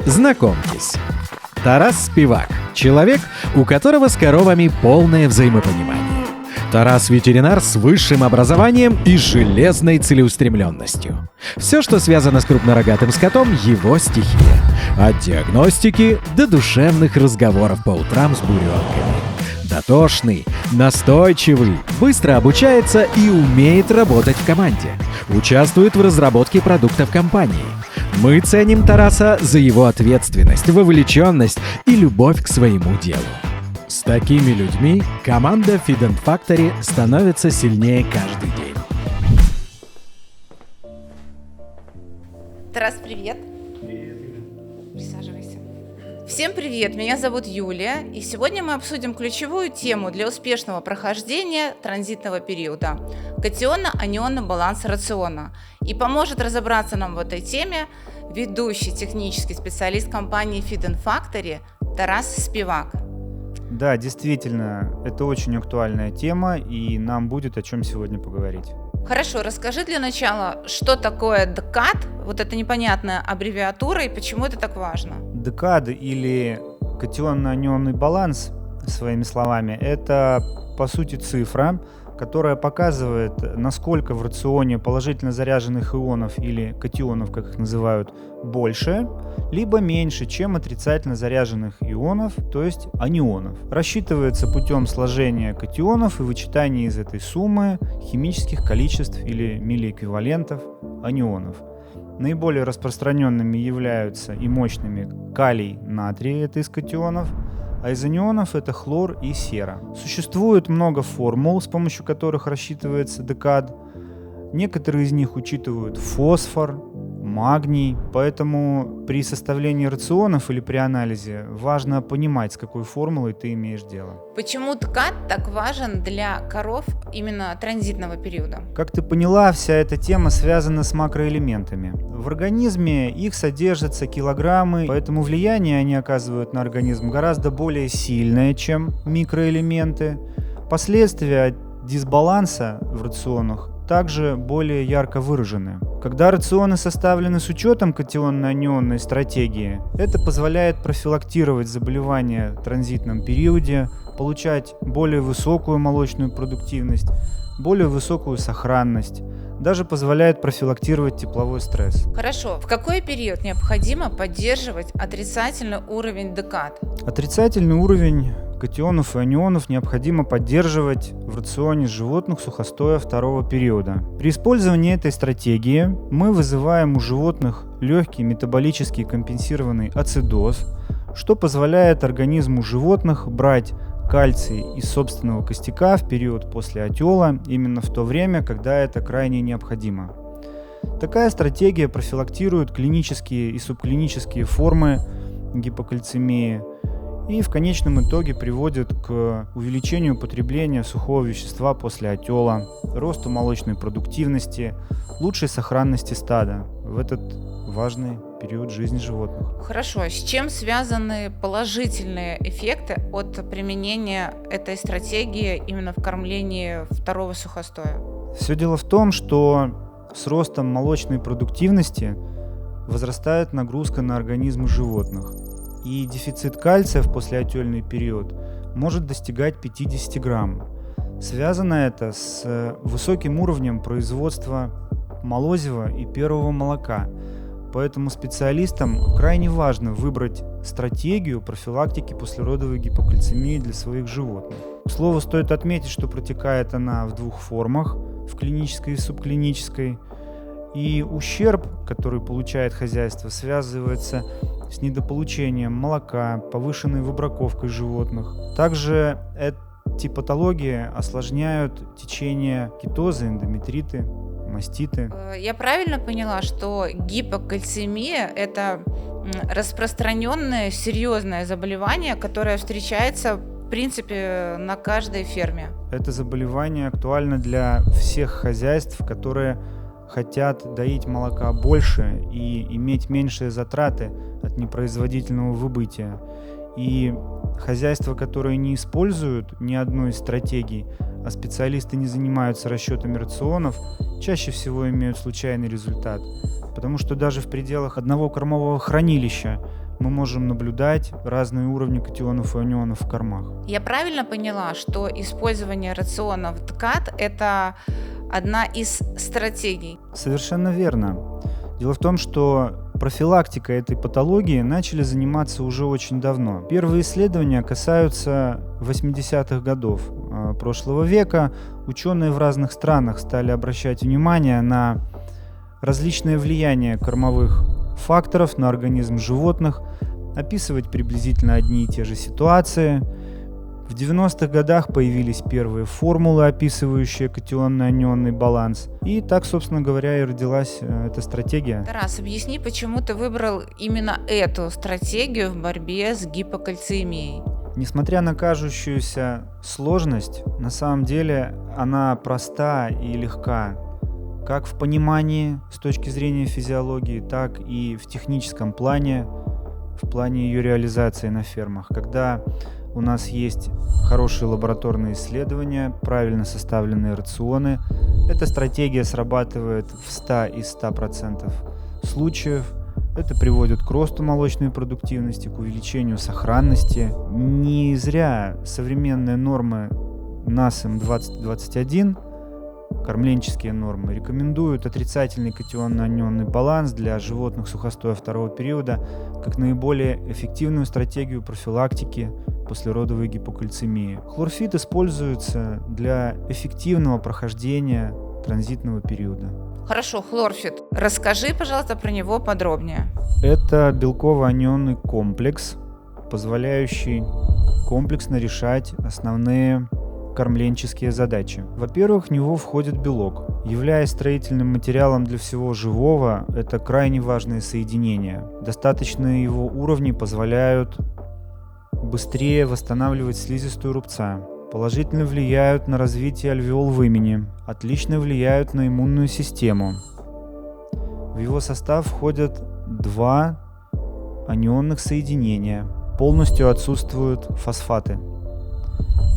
Знакомьтесь. Тарас Спивак – человек, у которого с коровами полное взаимопонимание. Тарас – ветеринар с высшим образованием и железной целеустремленностью. Все, что связано с крупнорогатым скотом – его стихия. От диагностики до душевных разговоров по утрам с буренками. Дотошный, настойчивый, быстро обучается и умеет работать в команде. Участвует в разработке продуктов компании. Мы ценим Тараса за его ответственность, вовлеченность и любовь к своему делу. С такими людьми команда Feed and Factory становится сильнее каждый день. Тарас, привет. Привет. Присаживайся. Всем привет, меня зовут Юлия, и сегодня мы обсудим ключевую тему для успешного прохождения транзитного периода – катионно-анионный баланс рациона. И поможет разобраться нам в этой теме ведущий технический специалист компании Feed and Factory Тарас Спивак. Да, действительно, это очень актуальная тема, и нам будет о чем сегодня поговорить. Хорошо, расскажи для начала, что такое ДКАД, вот эта непонятная аббревиатура, и почему это так важно? ДКАД или катионно-анионный баланс, своими словами, это по сути цифра, которая показывает, насколько в рационе положительно заряженных ионов или катионов, как их называют, больше, либо меньше, чем отрицательно заряженных ионов, то есть анионов. Рассчитывается путем сложения катионов и вычитания из этой суммы химических количеств или миллиэквивалентов анионов. Наиболее распространенными являются и мощными калий, натрий, это из катионов, а из анионов это хлор и сера. Существует много формул, с помощью которых рассчитывается ДКАД. Некоторые из них учитывают фосфор, магний, поэтому при составлении рационов или при анализе важно понимать, с какой формулой ты имеешь дело. Почему ДКАД так важен для коров именно транзитного периода? Как ты поняла, вся эта тема связана с макроэлементами. В организме их содержатся килограммы, поэтому влияние они оказывают на организм гораздо более сильное, чем микроэлементы. Последствия дисбаланса в рационах также более ярко выражены. Когда рационы составлены с учетом катионно-анионной стратегии, это позволяет профилактировать заболевания в транзитном периоде, получать более высокую молочную продуктивность, более высокую сохранность, даже позволяет профилактировать тепловой стресс. Хорошо. В какой период необходимо поддерживать отрицательный уровень ДКАД? Отрицательный уровень катионов и анионов необходимо поддерживать в рационе животных сухостоя второго периода. При использовании этой стратегии мы вызываем у животных легкий метаболически компенсированный ацидоз, что позволяет организму животных брать кальций из собственного костяка в период после отела, именно в то время, когда это крайне необходимо. Такая стратегия профилактирует клинические и субклинические формы гипокальцемии и в конечном итоге приводит к увеличению потребления сухого вещества после отела, росту молочной продуктивности, лучшей сохранности стада в этот важный период жизни животных. Хорошо. С чем связаны положительные эффекты от применения этой стратегии именно в кормлении второго сухостоя? Все дело в том, что с ростом молочной продуктивности возрастает нагрузка на организмы животных, и дефицит кальция в послеотельный период может достигать 50 грамм. Связано это с высоким уровнем производства молозива и первого молока. Поэтому специалистам крайне важно выбрать стратегию профилактики послеродовой гипокальцемии для своих животных. К слову, стоит отметить, что протекает она в двух формах, в клинической и субклинической. И ущерб, который получает хозяйство, связывается с недополучением молока, повышенной выбраковкой животных. Также эти патологии осложняют течение кетоза, эндометриты, маститы. Я правильно поняла, что гипокальцемия – это распространенное серьезное заболевание, которое встречается в принципе на каждой ферме? Это заболевание актуально для всех хозяйств, которые хотят доить молока больше и иметь меньшие затраты от непроизводительного выбытия. И хозяйства, которые не используют ни одной из стратегий, а специалисты не занимаются расчетами рационов, чаще всего имеют случайный результат. Потому что даже в пределах одного кормового хранилища мы можем наблюдать разные уровни катионов и анионов в кормах. Я правильно поняла, что использование рационов ДКАТ – это одна из стратегий? Совершенно верно. Дело в том, что профилактикой этой патологии начали заниматься уже очень давно. Первые исследования касаются 80-х годов прошлого века. Ученые в разных странах стали обращать внимание на различные влияния кормовых факторов на организм животных, описывать приблизительно одни и те же ситуации. В 90-х годах появились первые формулы, описывающие катионно-анионный баланс. И так, собственно говоря, и родилась эта стратегия. Тарас, объясни, почему ты выбрал именно эту стратегию в борьбе с гипокальциемией? Несмотря на кажущуюся сложность, на самом деле она проста и легка, как в понимании с точки зрения физиологии, так и в техническом плане, в плане ее реализации на фермах. Когда у нас есть хорошие лабораторные исследования, правильно составленные рационы, эта стратегия срабатывает в 100 из 100% случаев. Это приводит к росту молочной продуктивности, к увеличению сохранности. Не зря современные нормы NASEM 2021, кормленческие нормы, рекомендуют отрицательный катионно-анионный баланс для животных сухостоя второго периода как наиболее эффективную стратегию профилактики послеродовой гипокальцемии. Хлорфит используется для эффективного прохождения транзитного периода. Хорошо, хлорфит. Расскажи, пожалуйста, про него подробнее. Это белково-анионный комплекс, позволяющий комплексно решать основные кормленческие задачи. Во-первых, в него входит белок. Являясь строительным материалом для всего живого, это крайне важное соединение. Достаточные его уровни позволяют быстрее восстанавливать слизистую рубца, положительно влияют на развитие альвеол в имени, отлично влияют на иммунную систему. В его состав входят 2 анионных соединения. Полностью отсутствуют фосфаты.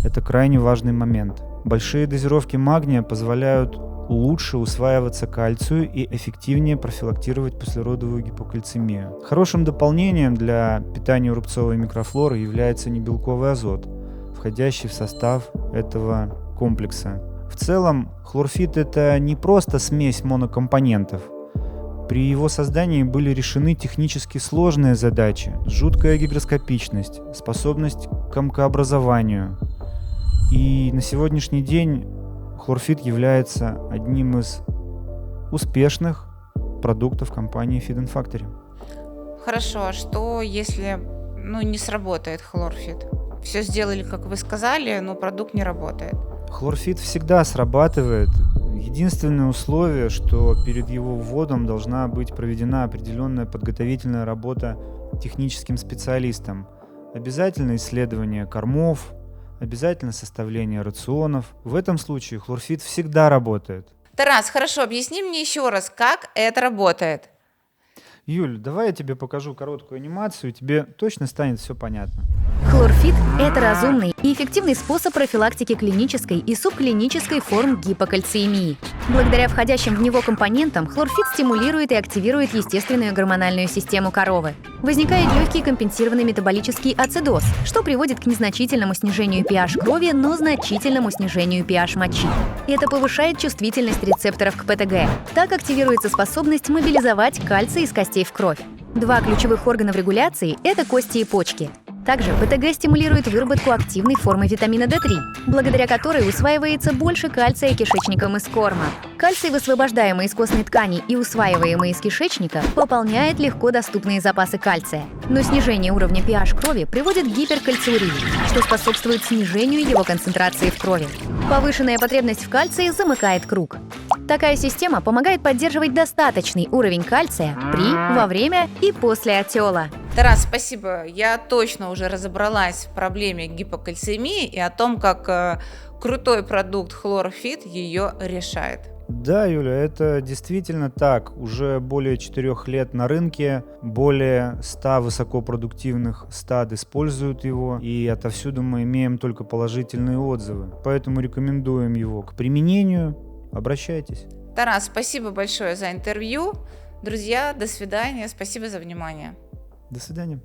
Это крайне важный момент. Большие дозировки магния позволяют лучше усваиваться кальцию и эффективнее профилактировать послеродовую гипокальцемию. Хорошим дополнением для питания рубцовой микрофлоры является небелковый азот, входящий в состав этого комплекса. В целом, хлорфит – это не просто смесь монокомпонентов. При его создании были решены технически сложные задачи: жуткая гигроскопичность, способность к комкообразованию. И на сегодняшний день хлорфит является одним из успешных продуктов компании Feed Factory. Хорошо, а что если не сработает хлорфит? Все сделали, как вы сказали, но продукт не работает. Хлорфит всегда срабатывает. Единственное условие, что перед его вводом должна быть проведена определенная подготовительная работа техническим специалистом. Обязательно исследование кормов, обязательно составление рационов. В этом случае хлорфит всегда работает. Тарас, хорошо, объясни мне еще раз, как это работает. Юль, давай я тебе покажу короткую анимацию, и тебе точно станет все понятно. Хлорфит – это разумный и эффективный способ профилактики клинической и субклинической форм гипокальциемии. Благодаря входящим в него компонентам хлорфит стимулирует и активирует естественную гормональную систему коровы. Возникает легкий компенсированный метаболический ацидоз, что приводит к незначительному снижению pH крови, но значительному снижению pH мочи. Это повышает чувствительность рецепторов к ПТГ. Так активируется способность мобилизовать кальций из костей в кровь. 2 ключевых органа в регуляции – это кости и почки. Также ПТГ стимулирует выработку активной формы витамина D3, благодаря которой усваивается больше кальция кишечником из корма. Кальций, высвобождаемый из костной ткани и усваиваемый из кишечника, пополняет легко доступные запасы кальция. Но снижение уровня pH крови приводит к гиперкальциурии, что способствует снижению его концентрации в крови. Повышенная потребность в кальции замыкает круг. Такая система помогает поддерживать достаточный уровень кальция при, во время и после отела. Тарас, спасибо. Я точно уже разобралась в проблеме гипокальцемии и о том, как крутой продукт хлорфит ее решает. Да, Юля, это действительно так. Уже более 4 лет на рынке, более 100 высокопродуктивных стад используют его, и отовсюду мы имеем только положительные отзывы. Поэтому рекомендуем его к применению. Обращайтесь. Тарас, спасибо большое за интервью. Друзья, до свидания. Спасибо за внимание. До свидания.